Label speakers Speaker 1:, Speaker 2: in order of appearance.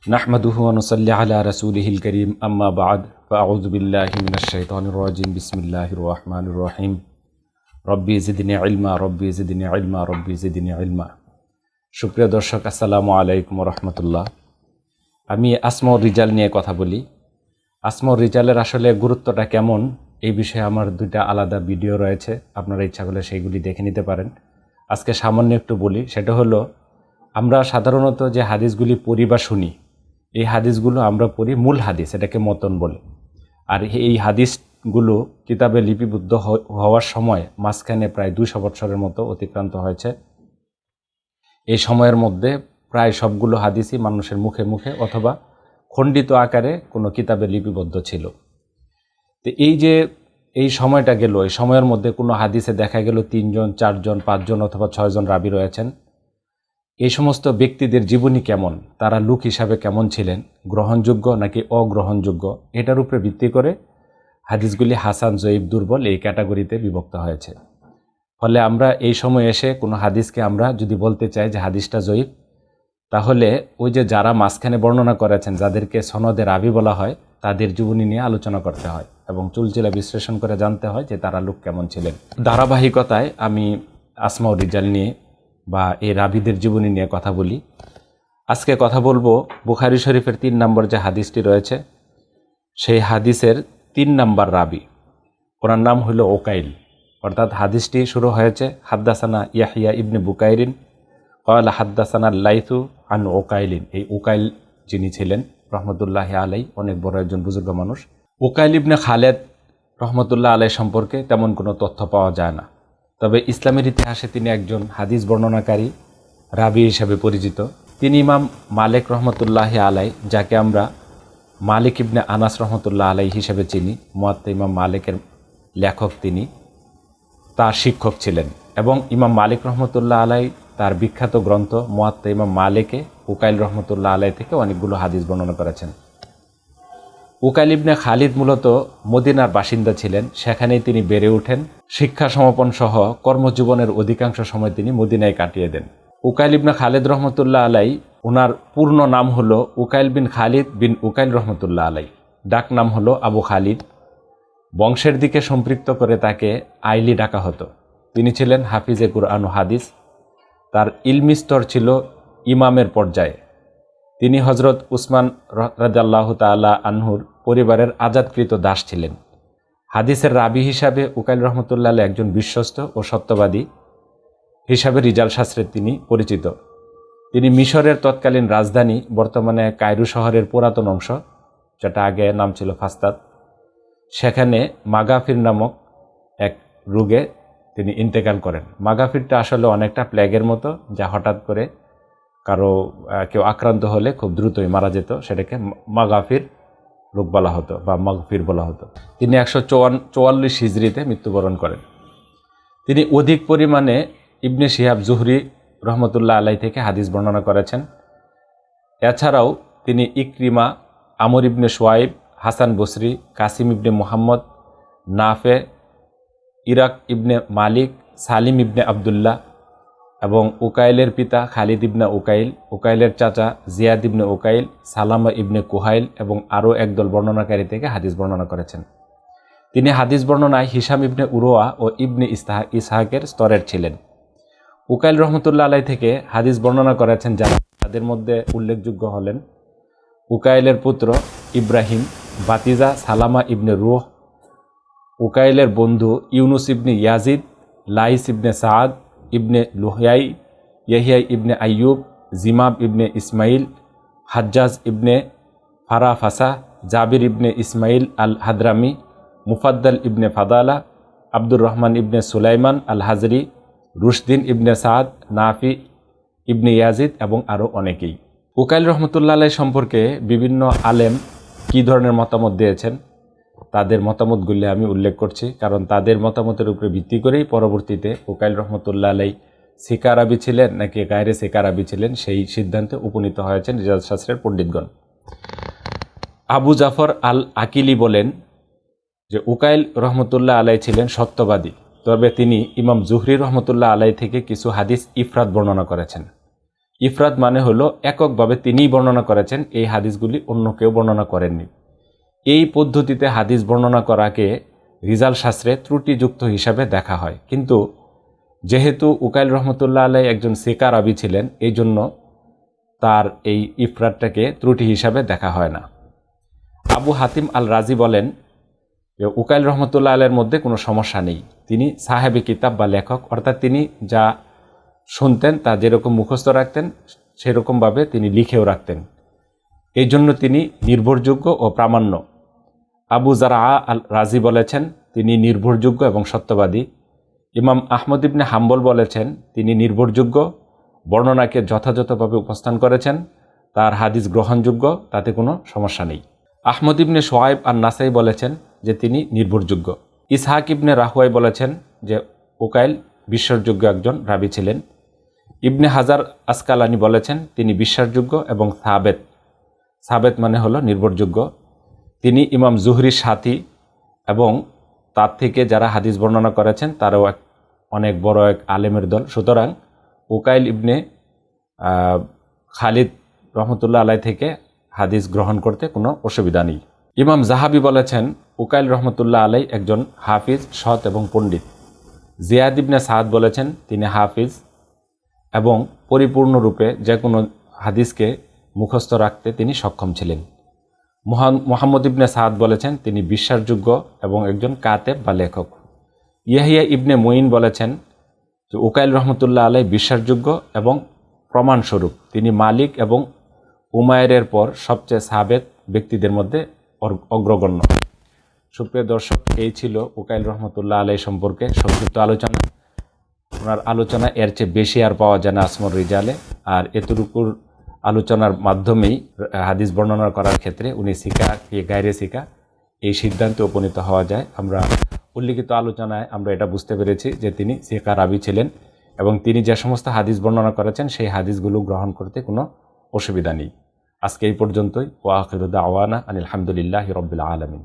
Speaker 1: নাহমাদুহু ওয়া নুসাল্লি আলা রাসূলিহিল কারীম আম্মা বা'দ ফাআউযু বিল্লাহি মিনাশ শাইতানির রাজিম বিসমিল্লাহির রহমানির রহিম রব্বি জিদনি ইলমা রব্বি জিদনি ইলমা রব্বি জিদনি ইলমা। সুপ্রিয় দর্শক, আসসালামু আলাইকুম ওয়া রাহমাতুল্লাহ। আমি আসমাউর রিজাল নিয়ে কথা বলি। আসমাউর রিজালের আসলে গুরুত্বটা কেমন এই বিষয়ে আমার দুইটা আলাদা ভিডিও রয়েছে, আপনারা ইচ্ছা করলে সেইগুলি দেখে নিতে পারেন। আজকে সামান্য একটু বলি, সেটা হলো আমরা সাধারণত যে হাদিসগুলি পড়ি বা শুনি, এই হাদিসগুলো আমরা পড়ি মূল হাদিস, এটাকে মতন বলে। আর এই হাদিসগুলো কিতাবে লিপিবদ্ধ হওয়ার সময় মাঝখানে প্রায় 200 বছরের মতো অতিক্রান্ত হয়েছে। এই সময়ের মধ্যে প্রায় সবগুলো হাদিসই মানুষের মুখে মুখে অথবা খণ্ডিত আকারে কোনো কিতাবে লিপিবদ্ধ ছিল। তো এই সময়টা গেল, এই সময়ের মধ্যে কোনো হাদিসে দেখা গেল 3 জন 4 জন 5 জন অথবা 6 জন রাবী রয়েছেন। এই সমস্ত ব্যক্তিদের জীবনী কেমন, তারা লোক হিসাবে কেমন ছিলেন, গ্রহণযোগ্য নাকি অগ্রহণযোগ্য, এটার উপরে ভিত্তি করে হাদিসগুলি হাসান, জয়ীফ, দুর্বল এই ক্যাটাগরিতে বিভক্ত হয়েছে। ফলে আমরা এই সময় এসে কোনো হাদিসকে আমরা যদি বলতে চাই যে হাদিসটা জয়ীফ, তাহলে ওই যে যারা মাঝখানে বর্ণনা করেছেন, যাদেরকে সনদে রাবী বলা হয়, তাদের জীবনী নিয়ে আলোচনা করতে হয় এবং চুলচেলা বিশ্লেষণ করে জানতে হয় যে তারা লোক কেমন ছিলেন। ধারাবাহিকতায় আমি আসমাউর রিজাল নিয়ে বা এই রাবীদের জীবনী নিয়ে কথা বলি। আজকে কথা বলবো বুখারী শরীফের 3 নম্বর যে হাদিসটি রয়েছে, সেই হাদিসের 3 নম্বর রাবী, ওনার নাম হলো ওকাইল। অর্থাৎ হাদিসটি শুরু হয়েছে হাদ্দাসানা ইয়াহিয়া ইবনে বুকাইরিন ক্বালা হাদ্দাসানা লাইথু আন ওকাইলিন। এই ওকাইল যিনি ছিলেন রহমতুল্লাহি আলাই, অনেক বড় একজন বুজুর্গ মানুষ। ওকাইল ইবনে খালেদ রহমতুল্লাহ আলাই সম্পর্কে তেমন কোনো তথ্য পাওয়া যায় না, তবে ইসলামের ইতিহাসে তিনি একজন হাদিস বর্ণনাকারী রাবী হিসেবে পরিচিত। তিনি ইমাম মালিক রহমতুল্লাহি আলাই, যাকে আমরা মালিক ইবনে আনাস রহমতুল্লাহ আলাই হিসেবে চিনি, মুয়াত্তা ইমাম মালিকের লেখক, তিনি তার শিক্ষক ছিলেন। এবং ইমাম মালিক রহমতুল্লাহ আলাই তার বিখ্যাত গ্রন্থ মুয়াত্তা ইমাম মালিকে উকাইল রহমতুল্লাহ আলাই থেকে অনেকগুলো হাদিস বর্ণনা করেছেন। উকাইল ইবনে খালিদ মূলত মদিনার বাসিন্দা ছিলেন, সেখানেই তিনি বেড়ে ওঠেন। শিক্ষা সমাপন সহ কর্মজীবনের অধিকাংশ সময় তিনি মদিনায় কাটিয়ে দেন। উকাইল ইবনে খালিদ রহমতুল্লাহ আলাই, ওনার পূর্ণ নাম হলো উকাইল বিন খালিদ বিন উকাইল রহমতুল্লাহ আলাই, ডাক নাম হলো আবু খালিদ। বংশের দিকে সম্পৃক্ত করে তাকে আইলি ডাকা হতো। তিনি ছিলেন হাফিজে কুরআন ও হাদিস। তার ইলমি স্তর ছিল ইমামের পর্যায়ে। তিনি হজরত উসমান রাদিয়াল্লাহু তাআলা আনহুর পরিবারের আজাদকৃত দাস ছিলেন। হাদিসের রাবী হিসাবে উকাইল রহমতুল্লাহ আলাই একজন বিশ্বস্ত ও সত্যবাদী হিসাবে রিজাল শাস্ত্রে তিনি পরিচিত। তিনি মিশরের তৎকালীন রাজধানী, বর্তমানে কায়রো শহরের পুরাতন অংশ, যেটা আগে নাম ছিল ফাস্তাদ, সেখানে মাগাফির নামক এক রোগে তিনি ইন্তেকাল করেন। মাগাফিরটা আসলে অনেকটা প্লেগের মতো, যা হঠাৎ করে কেউ আক্রান্ত হলে খুব দ্রুতই মারা যেত, সেটাকে মাগাফির রোগ বলা হতো বা মাগফির বলা হতো। তিনি 144 হিজরিতে মৃত্যুবরণ করেন। তিনি অধিক পরিমাণে ইবনে শিহাব জুহরি রহমতুল্লাহ আলাই থেকে হাদিস বর্ণনা করেছেন। এছাড়াও তিনি ইকরিমা, আমর ইবনে সোয়াইব, হাসান বসরি, কাসিম ইবনে মুহাম্মদ, নাফে, ইরাক ইবনে মালিক, সালিম ইবনে আবদুল্লাহ এবং উকাইলের পিতা খালিদ ইবনে উকাইল, উকাইলের চাচা জিয়াদ ইবনে উকাইল, সালামা ইবনে কুহাইল এবং আরও একদল বর্ণনাকারী থেকে হাদিস বর্ণনা করেছেন। তিনি হাদিস বর্ণনায় হিশাম ইবনে উরওয়া ও ইবনে ইসহাকের স্তরের ছিলেন। উকাইল রহমতুল্লাহ আলাই থেকে হাদিস বর্ণনা করেছেন যারা, তাদের মধ্যে উল্লেখযোগ্য হলেন উকাইলের পুত্র ইব্রাহিম, বাতিজা সালামা ইবনে রুহ, উকাইলের বন্ধু ইউনুস ইবনে ইয়াজিদ, লাইস ইবনে সাদ ইবনে লুহিয়াই, ইয়াহিয়া ইবনে আইয়ুব, জিমাব ইবনে ইসমাইল, হাজ্জাজ ইবনে ফারাফাসা, জাবির ইবনে ইসমাইল আল হাদরামি, মুফাদ্দাল ইবনে ফাদালা, আব্দুর রহমান ইবনে সুলাইমান আল হাজরি, রুশদিন ইবনে সাদ, নাফি ইবনে ইয়াজিদ এবং আরও অনেকেই। উকাইল রহমতুল্লাহ আলাই সম্পর্কে বিভিন্ন আলেম কী ধরনের মতামত দিয়েছেন, তাদের মতামতগুলি আমি উল্লেখ করছি, কারণ তাদের মতামতের উপরে ভিত্তি করেই পরবর্তীতে উকাইল রহমতুল্লাহ আলাই সিকা রাবী ছিলেন নাকি গায়রে সিকা রাবী ছিলেন সেই সিদ্ধান্তে উপনীত হয়েছেন রিজাল শাস্ত্রের পণ্ডিতগণ। আবু জাফর আল আকিলি বলেন যে উকাইল রহমতুল্লাহ আলাই ছিলেন সত্যবাদী, তবে তিনি ইমাম জুহরি রহমতুল্লাহ আলাই থেকে কিছু হাদিস ইফরাত বর্ণনা করেছেন। ইফরাদ মানে হলো এককভাবে তিনিই বর্ণনা করেছেন, এই হাদিসগুলি অন্য কেউ বর্ণনা করেননি। এই পদ্ধতিতে হাদিস বর্ণনা করাকে রিজাল শাস্ত্রে ত্রুটিযুক্ত হিসাবে দেখা হয়। কিন্তু যেহেতু উকাইল রহমতুল্লাহ আলাই একজন সিকা রাবী ছিলেন, এই জন্য তার এই ইফরাদটাকে ত্রুটি হিসাবে দেখা হয় না। আবু হাতিম আল রাজি বলেন যে উকাইল রহমতুল্লাহ আলাইয়ের মধ্যে কোনো সমস্যা নেই, তিনি সাহেবী কিতাব বা লেখক, অর্থাৎ তিনি যা শুনতেন তা যেরকম মুখস্থ রাখতেন সেরকমভাবে তিনি লিখেও রাখতেন, এই জন্য তিনি নির্ভরযোগ্য ও প্রামাণ্য। আবু জারা আল রাজি বলেছেন তিনি নির্ভরযোগ্য এবং সত্যবাদী। ইমাম আহমদ ইবনে হাম্বল বলেছেন তিনি নির্ভরযোগ্য, বর্ণনাকে যথাযথভাবে উপস্থান করেছেন, তার হাদিস গ্রহণযোগ্য, তাতে কোনো সমস্যা নেই। আহমদ ইবনে সোয়াইব আর নাসাই বলেছেন যে তিনি নির্ভরযোগ্য। ইসহাক ইবনে রাহুয়াই বলেছেন যে উকাইল বিশ্বাসযোগ্য একজন রাবী ছিলেন। ইবনে হাজার আসকালানি বলেছেন তিনি বিশ্বাসযোগ্য এবং সাবেত মানে হলো নির্ভরযোগ্য। তিনি ইমাম জুহরির সাথী এবং তার থেকে যারা হাদিস বর্ণনা করেছেন তারাও অনেক বড় এক আলেমের দল। সুতরাং উকাইল ইবনে খালিদ রহমতুল্লাহ আলাই থেকে হাদিস গ্রহণ করতে কোনো অসুবিধা নেই। ইমাম জাহাবি বলেছেন উকাইল রহমতুল্লাহ আলাই একজন হাফিজ, সৎ এবং পণ্ডিত। জিয়াদ ইবনে সাদ বলেছেন তিনি হাফিজ এবং পরিপূর্ণরূপে যে কোনো হাদিসকে মুখস্থ রাখতে তিনি সক্ষম ছিলেন। মুহাম্মদ ইবনে সাদ বলেছেন তিনি বিশ্বাসযোগ্য এবং একজন কাতেব বা লেখক। ইয়াহিয়া ইবনে মুইন বলেছেন যে উকাইল রহমতুল্লাহ আলাই বিশ্বাসযোগ্য এবং প্রমাণস্বরূপ তিনি মালিক এবং উমায়েরের পর সবচেয়ে সাবেত ব্যক্তিদের মধ্যে অগ্রগণ্য। সুপ্রিয় দর্শক, এই ছিল উকাইল রহমতুল্লাহ আলাই সম্পর্কে সংক্ষিপ্ত আলোচনা। ওনার আলোচনা এর চেয়ে বেশি আর পাওয়া যায় না আসমর রিজালে, আর এতটুকুর আলোচনার মাধ্যমেই হাদিস বর্ণনা করার ক্ষেত্রে উনি সিকা কি গায়রে সিকা এই সিদ্ধান্তে উপনীত হওয়া যায়। আমরা উল্লিখিত আলোচনায় আমরা এটা বুঝতে পেরেছি যে তিনি সিকা রাবী ছিলেন এবং তিনি যে সমস্ত হাদিস বর্ণনা করেছেন সেই হাদিসগুলো গ্রহণ করতে কোনো অসুবিধা নেই। আজকে এই পর্যন্তই। ওয়া আখিরু দাওয়ানা আনিল হামদুলিল্লাহি রাব্বিল আলামিন।